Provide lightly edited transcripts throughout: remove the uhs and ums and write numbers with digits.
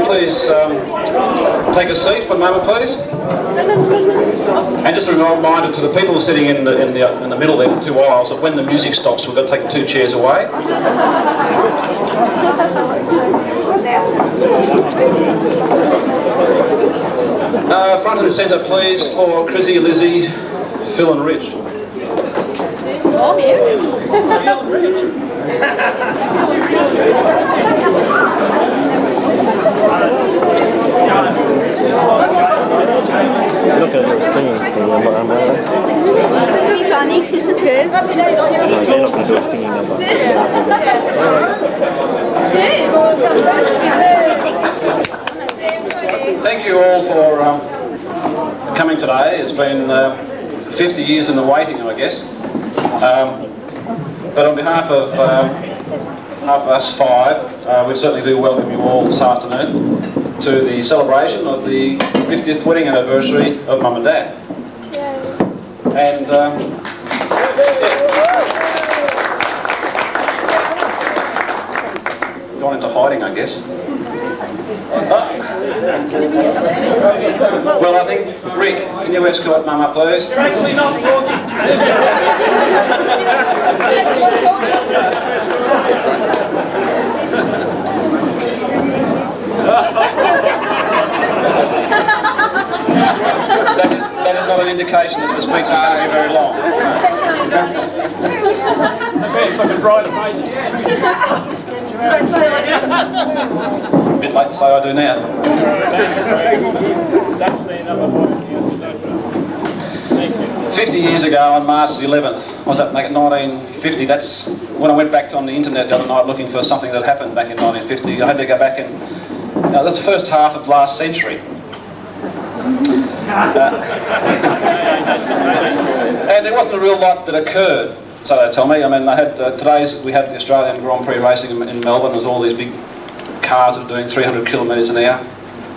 please take a seat for a moment, please? And just a reminder to the people sitting in the middle there, the two aisles, that when the music stops, we've got to take the two chairs away. Front and centre, please, for Chrissy, Lizzie, Phil and Rich. Oh, yeah. Look at the singing thing, am I? Three Johnny's cheers. No, they're not going to do a singing number. Thank you all for coming today. It's been 50 years in the waiting, I guess. But on behalf of us five, we certainly do welcome you all this afternoon to the celebration of the 50th wedding anniversary of Mum and Dad. And gone into hiding, I guess. Well, I think, Rick, can you escort Mum up, please? You're actually not talking. That is not an indication that the speech is going to be very long. Best looking bride of mate. A bit late to say I do now. That's the number one. Thank you. 50 years ago on March the 11th, was that 1950? That's when I went back on the internet the other night looking for something that happened back in 1950. I had to go back and that's the first half of last century. And there wasn't a real lot that occurred, so they tell me. I mean, they had we had the Australian Grand Prix racing in Melbourne. There's all these big cars that were doing 300 kilometres an hour.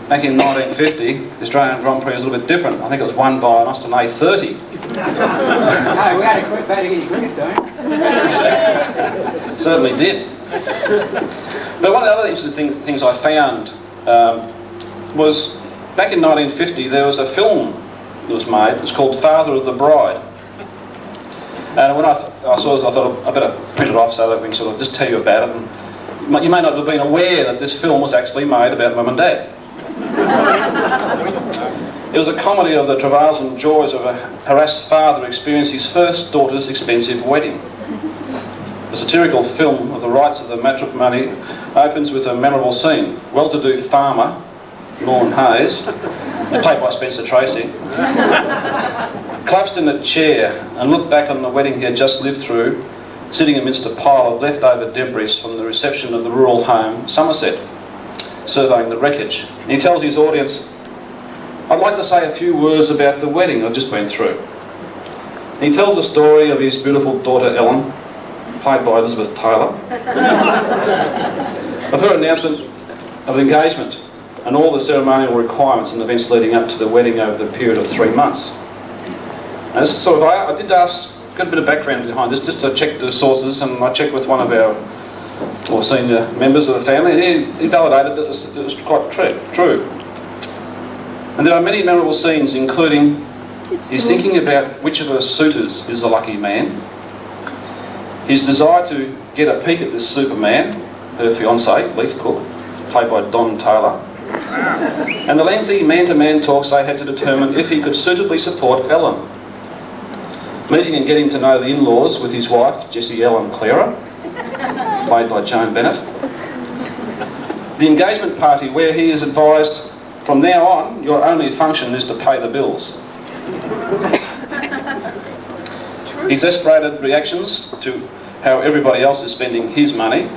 Back in 1950, the Australian Grand Prix was a little bit different. I think it was won by an Austin A30. Hey, we had a quick batting in cricket, don't we? It certainly did. But one of the other interesting things I found was back in 1950 there was a film that was made. It was called Father of the Bride. And when I saw this, I thought I better print it off so that we can sort of just tell you about it. And you may not have been aware that this film was actually made about Mum and Dad. It was a comedy of the travails and joys of a harassed father experiencing his first daughter's expensive wedding. The satirical film of the rights of the matrimony opens with a memorable scene. Well-to-do farmer, Lorne Hayes, played by Spencer Tracy, collapsed in a chair and looked back on the wedding he had just lived through, sitting amidst a pile of leftover debris from the reception of the rural home, Somerset, surveying the wreckage. And he tells his audience, "I'd like to say a few words about the wedding I've just been through." And he tells the story of his beautiful daughter Ellen, played by Elizabeth Taylor, of her announcement of engagement and all the ceremonial requirements and events leading up to the wedding over the period of 3 months. And this sort of, I did ask, got a bit of background behind this, just to check the sources, and I checked with one of our more senior members of the family, and he validated that it was quite true. And there are many memorable scenes, including his thinking about which of her suitors is the lucky man, his desire to get a peek at this Superman, her fiancé, Leith Cook, played by Don Taylor, and the lengthy man-to-man talks they had to determine if he could suitably support Ellen. Meeting and getting to know the in-laws with his wife, Jessie Ellen Clara, played by Joan Bennett. The engagement party where he is advised, from now on, your only function is to pay the bills. His exasperated reactions to how everybody else is spending his money,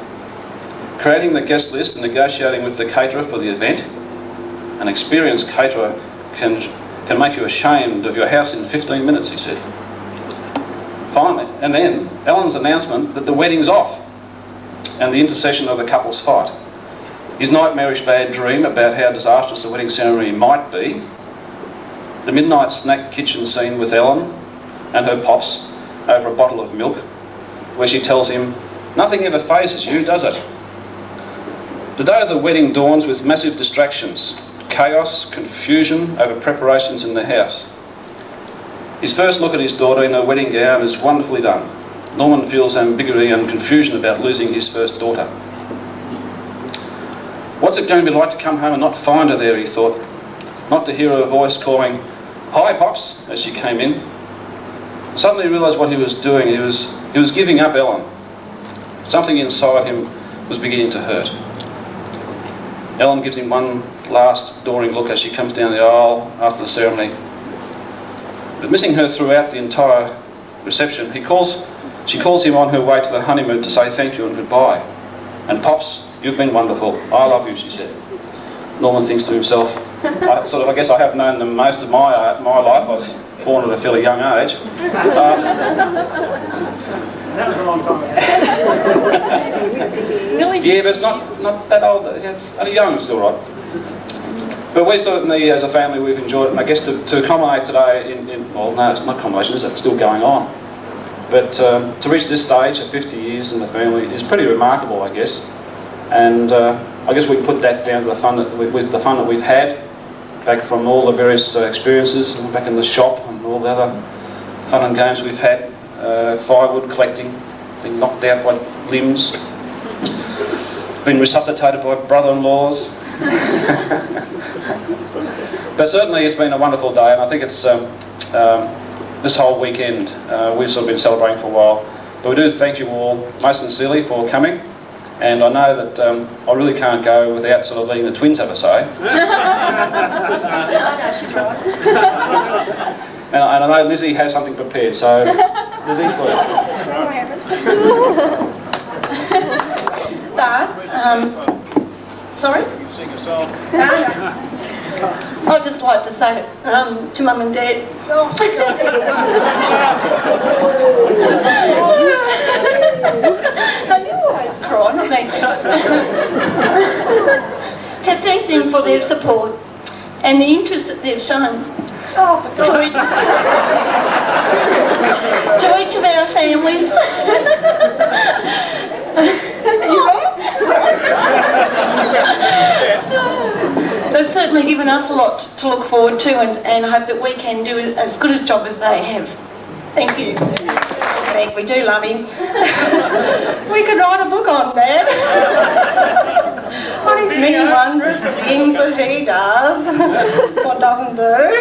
creating the guest list and negotiating with the caterer for the event. An experienced caterer can make you ashamed of your house in 15 minutes, he said. Finally, and then Ellen's announcement that the wedding's off and the intercession of the couple's fight. His nightmarish bad dream about how disastrous the wedding ceremony might be. The midnight snack kitchen scene with Ellen and her pops over a bottle of milk, where she tells him, "Nothing ever phases you, does it?" The day of the wedding dawns with massive distractions, chaos, confusion over preparations in the house. His first look at his daughter in her wedding gown is wonderfully done. Norman feels ambiguity and confusion about losing his first daughter. What's it going to be like to come home and not find her there, he thought. Not to hear her voice calling, "Hi, Pops," as she came in. Suddenly he realised what he was doing. He was giving up Ellen. Something inside him was beginning to hurt. Ellen gives him one last adoring look as she comes down the aisle after the ceremony. But missing her throughout the entire reception, she calls him on her way to the honeymoon to say thank you and goodbye. "And Pops, you've been wonderful. I love you," she said. Norman thinks to himself, I guess I have known them most of my life. I was born at a fairly young age. That was a long time ago. Really? Yeah, but it's not that old. It's only young, it's all right. But we certainly, as a family, we've enjoyed it. And I guess to culminate today well, no, it's not culmination, is it? It's still going on. But to reach this stage at 50 years in the family is pretty remarkable, I guess. And I guess we put that down to the fun that we've had, back from all the various experiences, back in the shop and all the other fun and games we've had, firewood collecting, being knocked out by limbs, been resuscitated by brother-in-laws. But certainly it's been a wonderful day, and I think it's this whole weekend we've sort of been celebrating for a while. But we do thank you all most sincerely for coming. And I know that I really can't go without sort of letting the twins have a say. And I know Lizzie has something prepared, so Lizzie, please. Dad, sorry? You sing a song. I'd just like to say to Mum and Dad. No, you always cry, not me. To thank them for their support and the interest that they've shown to each of our families. They've certainly given us a lot to look forward to, and I hope that we can do as good a job as they have. Thank you. Greg, we do love him. We could write a book on Dad. On his many wondrous things that he does, what doesn't do.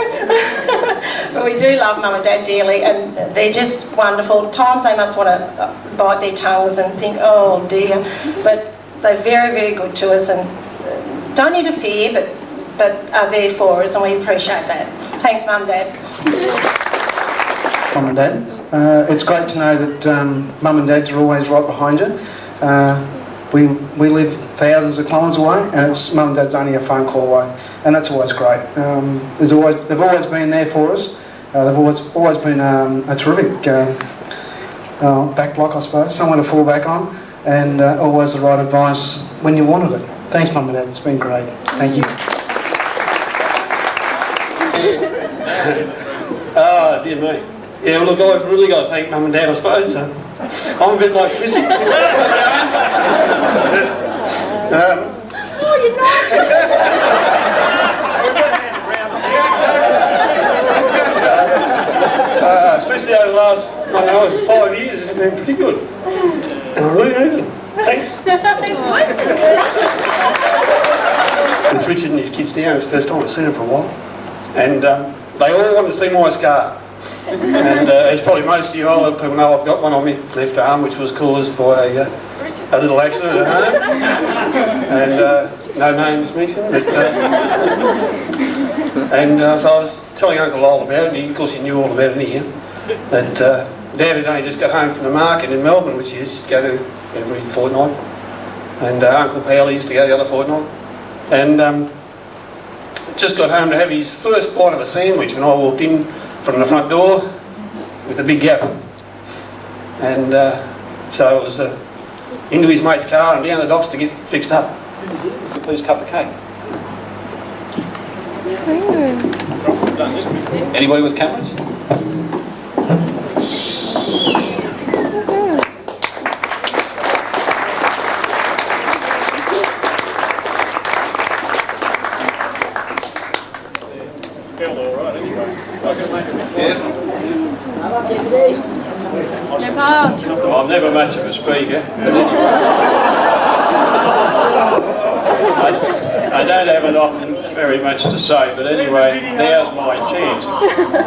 But we do love Mum and Dad dearly, and they're just wonderful. At times they must want to bite their tongues and think, oh dear, but they're very, very good to us and don't interfere, but are there for us, and we appreciate that. Thanks, Mum, Dad. Mum and Dad. It's great to know that Mum and Dads are always right behind you. We live thousands of kilometres away, and Mum and Dad's only a phone call away, and that's always great. They've always been there for us. They've always been a terrific back block, I suppose, someone to fall back on, and always the right advice when you wanted it. Thanks, Mum and Dad. It's been great. Thank you. Oh, dear me. Yeah, well, look, I've really got to thank Mum and Dad, I suppose. I'm a bit like Chrissy. Oh, you're not. Especially over the last, 5 years, it's been pretty good. And I really need it. Thanks. With Richard and his kids down, it's the first time I've seen them for a while. And they all want to see my scar. And as probably most of you older people know, I've got one on my left arm which was caused by a little accident at home. And no names mentioned. But, so I was telling Uncle Lowell about it, of course he knew all about it anyhow. That Dad had only just got home from the market in Melbourne, which he used to go to every fortnight. And Uncle Powell used to go the other fortnight. And just got home to have his first bite of a sandwich when I walked in from the front door with a big gap. And so it was into his mate's car and down the docks to get fixed up. Please cut the cake. Anybody with cameras? never much of a speaker, but anyway. I don't have it often very much to say, but anyway, now's my chance.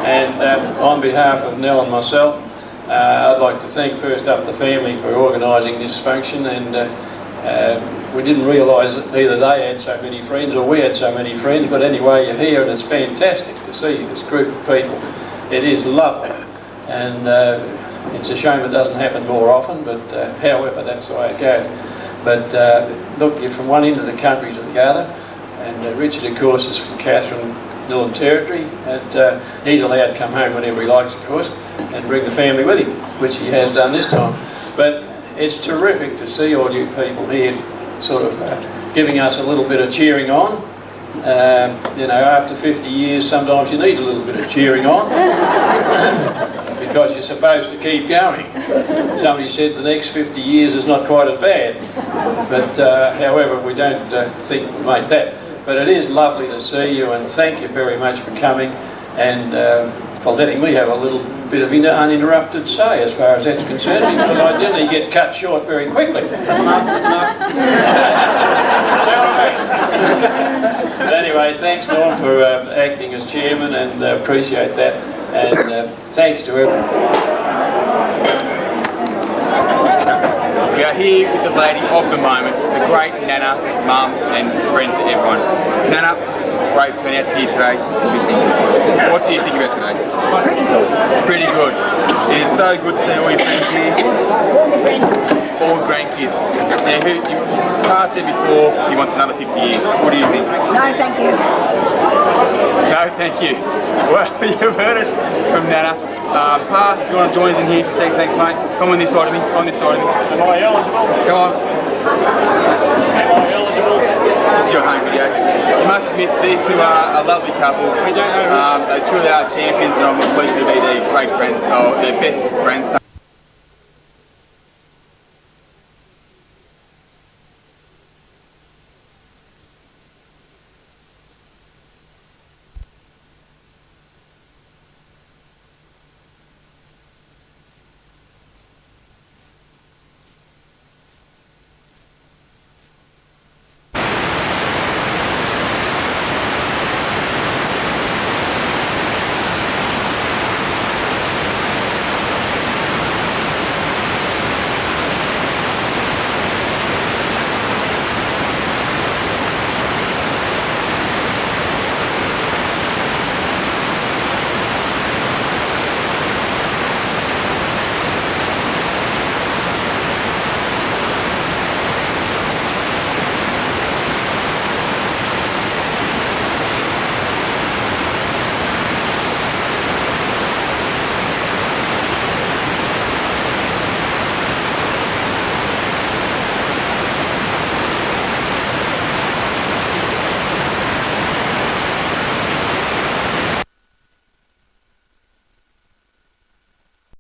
And on behalf of Nell and myself, I'd like to thank first up the family for organising this function, and we didn't realise that either they had so many friends or we had so many friends, but anyway, you're here and it's fantastic to see this group of people. It is lovely, and it's a shame it doesn't happen more often, but however, that's the way it goes. But look, you're from one end of the country to the other, and Richard, of course, is from Katherine, Northern Territory, and he's allowed to come home whenever he likes, of course, and bring the family with him, which he has done this time. But it's terrific to see all you people here sort of giving us a little bit of cheering on. You know, after 50 years, sometimes you need a little bit of cheering on because you're supposed to keep going. Somebody said the next 50 years is not quite as bad, but however, we don't think we'll make that. But it is lovely to see you, and thank you very much for coming and for letting me have a little bit of uninterrupted say as far as that's concerned, because I generally get cut short very quickly. That's enough, that's enough. But anyway, thanks Norm for acting as chairman, and appreciate that, and thanks to everyone. We are here with the lady of the moment, the great Nana, Mum and friend to everyone. Nana, great turnout here today. What do you think about today? Pretty good. It is so good to see all your friends here. All grandkids. Now, Pa said before he wants another 50 years. What do you think? No, thank you. No, thank you. Well, you've heard it from Nana. Pa, if you want to join us in here, say thanks, mate. Come on this side of me. On this side of me. Am I eligible? Come on. Am I eligible? This is your home video. You must admit, these two are a lovely couple. They truly are champions, and I'm pleased to be their great friends, or their best friends.